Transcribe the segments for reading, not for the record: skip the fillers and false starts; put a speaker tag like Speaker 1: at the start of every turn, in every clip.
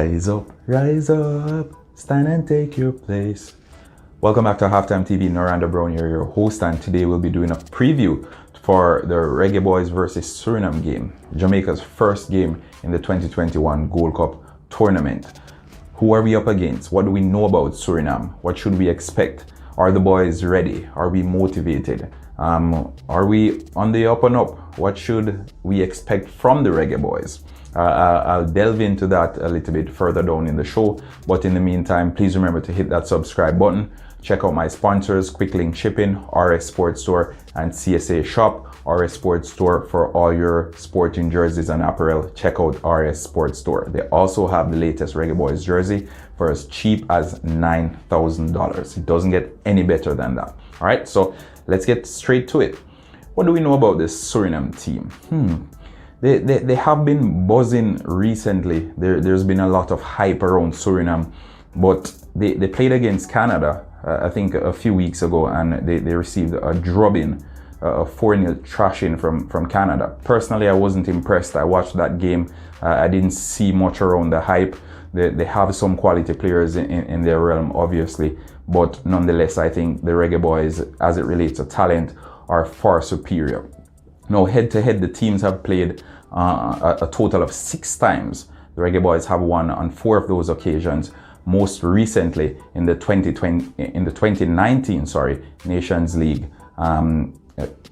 Speaker 1: rise up, stand and take your place. Welcome back to Halftime TV. Noranda Brown here, your host, and today we'll be doing a preview for the Reggae Boyz versus Suriname game, Jamaica's first game in the 2021 Gold Cup tournament. Who are we up against? What do we know about Suriname? What should we expect? Are the boys ready? Are we motivated? Are we on the up and up? What should we expect from the Reggae Boyz? I'll delve into that a little bit further down in the show, but in the meantime, please remember to hit that subscribe button. Check out my sponsors, Quick Link Shipping, RS Sports Store, and CSA Shop. RS Sports Store for all your sporting jerseys and apparel. Check out RS Sports Store. They also have the latest Reggae Boyz jersey for as cheap as $9,000. It doesn't get any better than that. All right, so let's get straight to it. What do we know about this Suriname team? They have been buzzing recently. There's been a lot of hype around Suriname, but they played against Canada, I think a few weeks ago, and they received a drubbing, a 4-0 thrashing from Canada. Personally, I wasn't impressed. I watched that game. I didn't see much around the hype. They have some quality players in their realm, obviously, but nonetheless, I think the Reggae Boyz, as it relates to talent, are far superior. Now, head-to-head, the teams have played a total of 6 times. The Reggae Boyz have won on 4 of those occasions. Most recently, in the 2019 Nations League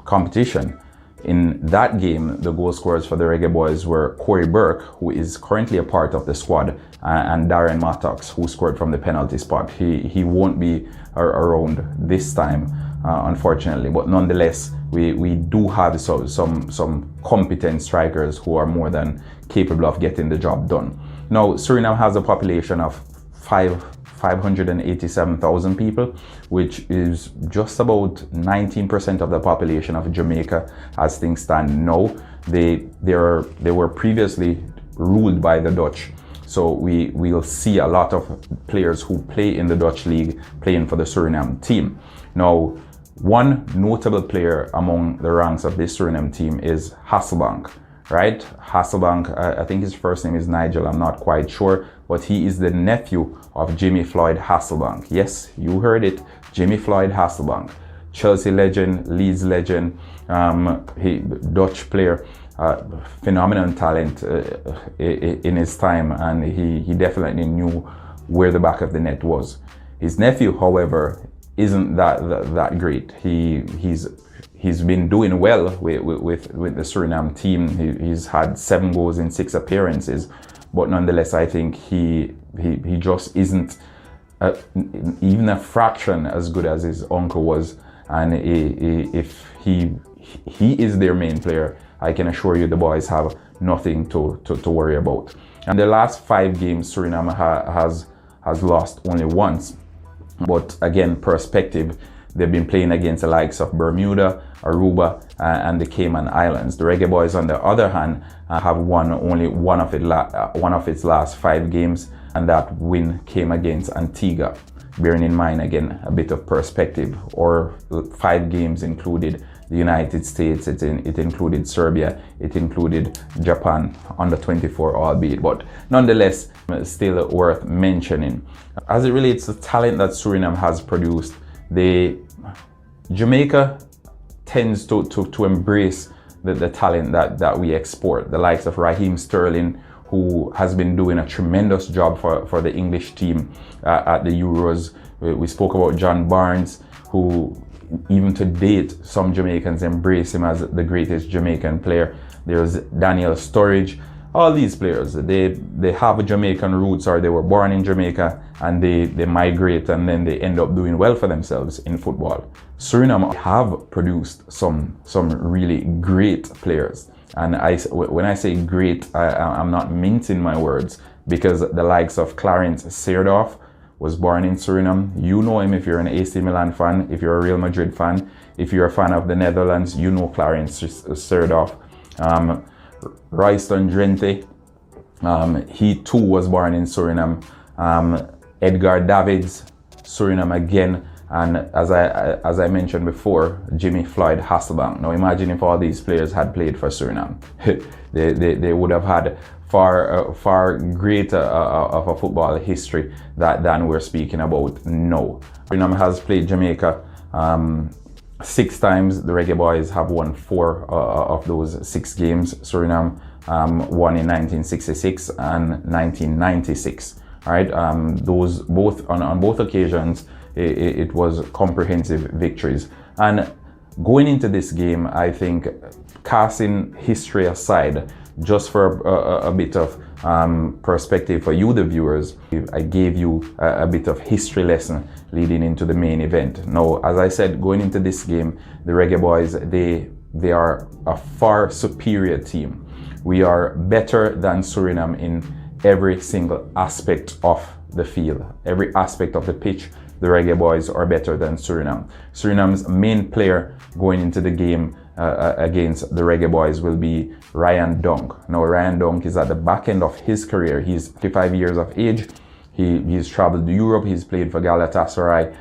Speaker 1: competition. In that game, the goal scorers for the Reggae Boyz were Corey Burke, who is currently a part of the squad, and Darren Mattox, who scored from the penalty spot. He won't be around this time, unfortunately, but nonetheless, we do have some competent strikers who are more than capable of getting the job done. Now, Suriname has a population of 587,000 people, which is just about 19% of the population of Jamaica as things stand now. They were previously ruled by the Dutch, so we'll see a lot of players who play in the Dutch league playing for the Suriname team. Now, one notable player among the ranks of this Suriname team is Hasselbank, right? Hasselbank, I think his first name is Nigel, I'm not quite sure, but he is the nephew of Jimmy Floyd Hasselbank. Yes, you heard it, Jimmy Floyd Hasselbank. Chelsea legend, Leeds legend, Dutch player, phenomenal talent in his time, and he definitely knew where the back of the net was. His nephew, however, isn't that great. He's been doing well with the Suriname team. He's had 7 goals in 6 appearances, but nonetheless, I think he just isn't even a fraction as good as his uncle was. And if he is their main player, I can assure you the boys have nothing to worry about. And the last 5 games, Suriname has lost only once. But again, perspective, they've been playing against the likes of Bermuda, Aruba, and the Cayman Islands. The Reggae Boyz, on the other hand, have won only one of its last 5 games, and that win came against Antigua. Bearing in mind, again, a bit of perspective, or 5 games included the United States, it included Serbia, it included Japan, under 24 albeit, but nonetheless, still worth mentioning. As it relates to talent that Suriname has produced, Jamaica tends to embrace the talent that we export. The likes of Raheem Sterling, who has been doing a tremendous job for the English team at the Euros. We spoke about John Barnes, who even to date, some Jamaicans embrace him as the greatest Jamaican player. There's Daniel Sturridge. All these players, they have Jamaican roots, or they were born in Jamaica and they migrate and then they end up doing well for themselves in football. Suriname have produced some really great players. And when I say great, I'm not mincing my words, because the likes of Clarence Seedorf was born in Suriname. You know him if you're an AC Milan fan, if you're a Real Madrid fan, if you're a fan of the Netherlands, you know Clarence Seedorf. Royston Drenthe, he too was born in Suriname. Edgar Davids, Suriname again, and as I mentioned before, Jimmy Floyd Hasselbank. Now imagine if all these players had played for Suriname. they would have had far greater of a football history than we're speaking about now. Suriname has played Jamaica 6 times. The Reggae Boyz have won 4 of those 6 games. Suriname won in 1966 and 1996. All right, those both on both occasions it was comprehensive victories. And going into this game, I think, casting history aside, just for a bit of perspective for you, the viewers, I gave you a bit of history lesson leading into the main event. Now, as I said, going into this game, the Reggae Boyz, they are a far superior team. We are better than Suriname in every single aspect of the field, every aspect of the pitch. The Reggae Boyz are better than Suriname. Suriname's main player going into the game against the Reggae Boyz will be Ryan Dunk. Now, Ryan Dunk is at the back end of his career. He's 55 years of age. He's traveled to Europe. He's played for Galatasaray.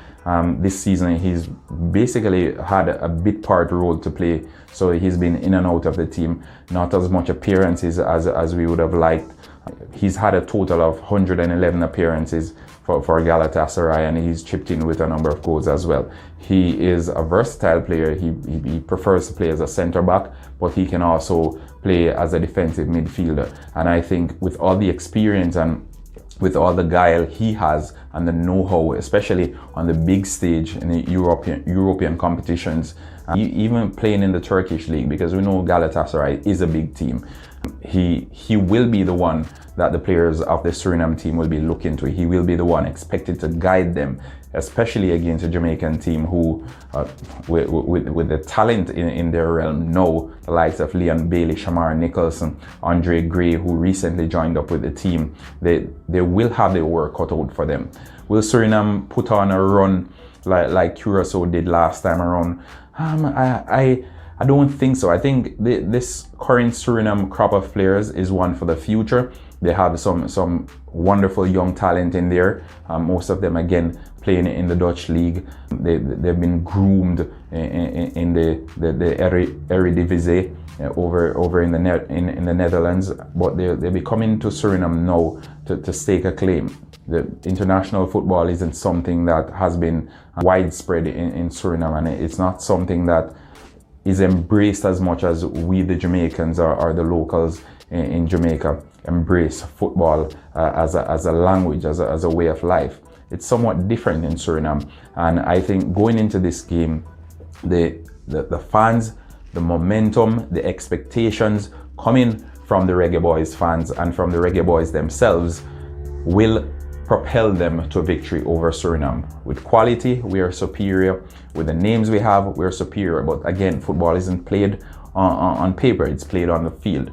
Speaker 1: This season, he's basically had a bit part role to play. So he's been in and out of the team. Not as much appearances as we would have liked. He's had a total of 111 appearances for Galatasaray, and he's chipped in with a number of goals as well. He is a versatile player. He prefers to play as a centre back, but he can also play as a defensive midfielder. And I think with all the experience and with all the guile he has and the know-how, especially on the big stage in the European competitions, even playing in the Turkish league, because we know Galatasaray is a big team, he will be the one that the players of the Suriname team will be looking to. He will be the one expected to guide them, especially against a Jamaican team who, with the talent in their realm, know the likes of Leon Bailey, Shamar Nicholson, Andre Gray, who recently joined up with the team. They will have their work cut out for them. Will Suriname put on a run like Curacao did last time around? I don't think so. I think this current Suriname crop of players is one for the future. They have some wonderful young talent in there. Most of them, again, playing in the Dutch league. They've been groomed in the Eredivisie over in the Netherlands, but they'll be coming to Suriname now to stake a claim. The international football isn't something that has been widespread in Suriname, and it's not something that is embraced as much as we, the Jamaicans, or the locals in Jamaica, embrace football as a language, as a way of life. It's somewhat different in Suriname, and I think going into this game, the fans, the momentum, the expectations coming from the Reggae Boyz fans and from the Reggae Boyz themselves will propel them to victory over Suriname. With quality, we are superior. With the names we have, we're superior. But again, football isn't played on paper, it's played on the field.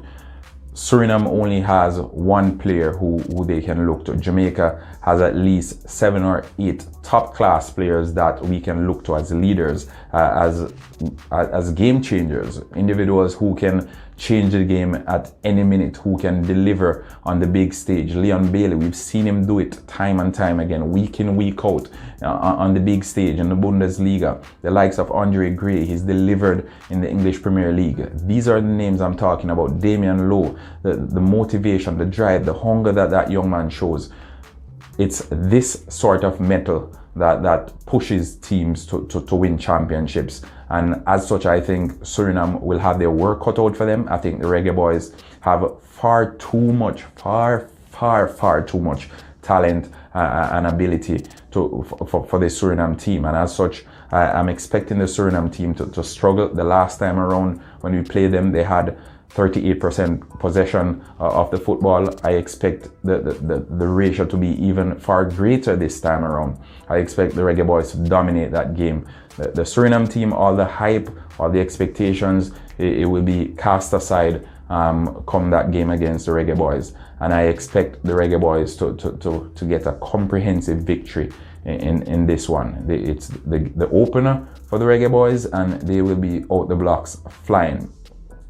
Speaker 1: Suriname only has one player who they can look to. Jamaica has at least 7 or 8 top-class players that we can look to as leaders, as game changers, individuals who can change the game at any minute, who can deliver on the big stage. Leon Bailey, we've seen him do it time and time again, week in, week out, on the big stage in the Bundesliga. The likes of Andre Gray, he's delivered in the English Premier League. These are the names I'm talking about. Damian Lowe, the motivation, the drive, the hunger that young man shows. It's this sort of mettle that pushes teams to win championships. And as such, I think Suriname will have their work cut out for them. I think the Reggae Boyz have far too much talent and ability for the Suriname team. And as such, I'm expecting the Suriname team to struggle. The last time around when we played them, they had 38% possession of the football. I expect the ratio to be even far greater this time around. I expect the Reggae Boyz to dominate that game. The Suriname team, all the hype, all the expectations, it will be cast aside come that game against the Reggae Boyz. And I expect the Reggae Boyz to get a comprehensive victory in this one. It's the opener for the Reggae Boyz, and they will be out the blocks flying.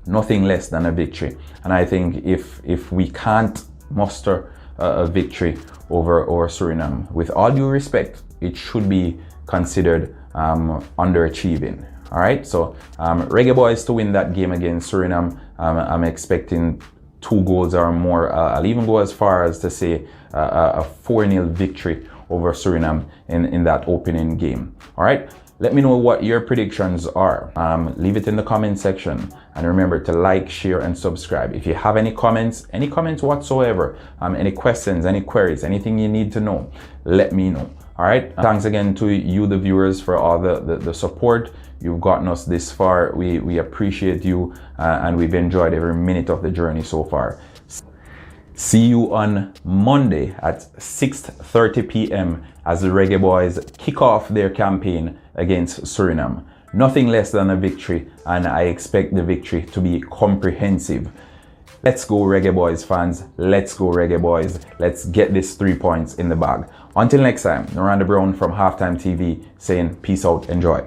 Speaker 1: Nothing less than a victory. And I think if we can't muster a victory over Suriname, with all due respect, it should be considered underachieving. All right, so Reggae Boyz to win that game against Suriname. I'm expecting 2 goals or more. I'll even go as far as to say a 4-0 victory over Suriname in that opening game. All right, let me know what your predictions are. Leave it in the comment section, and remember to like, share, and subscribe. If you have any comments whatsoever, any questions, any queries, anything you need to know, let me know. All right, thanks again to you, the viewers, for all the support. You've gotten us this far. We appreciate you, and we've enjoyed every minute of the journey so far. See you on Monday at 6:30 p.m. as the Reggae Boyz kick off their campaign against Suriname. Nothing less than a victory, and I expect the victory to be comprehensive. Let's go Reggae Boyz fans, let's go Reggae Boyz. Let's get this 3 points in the bag. Until next time, Noranda Brown from HalftimeTv saying peace out, enjoy.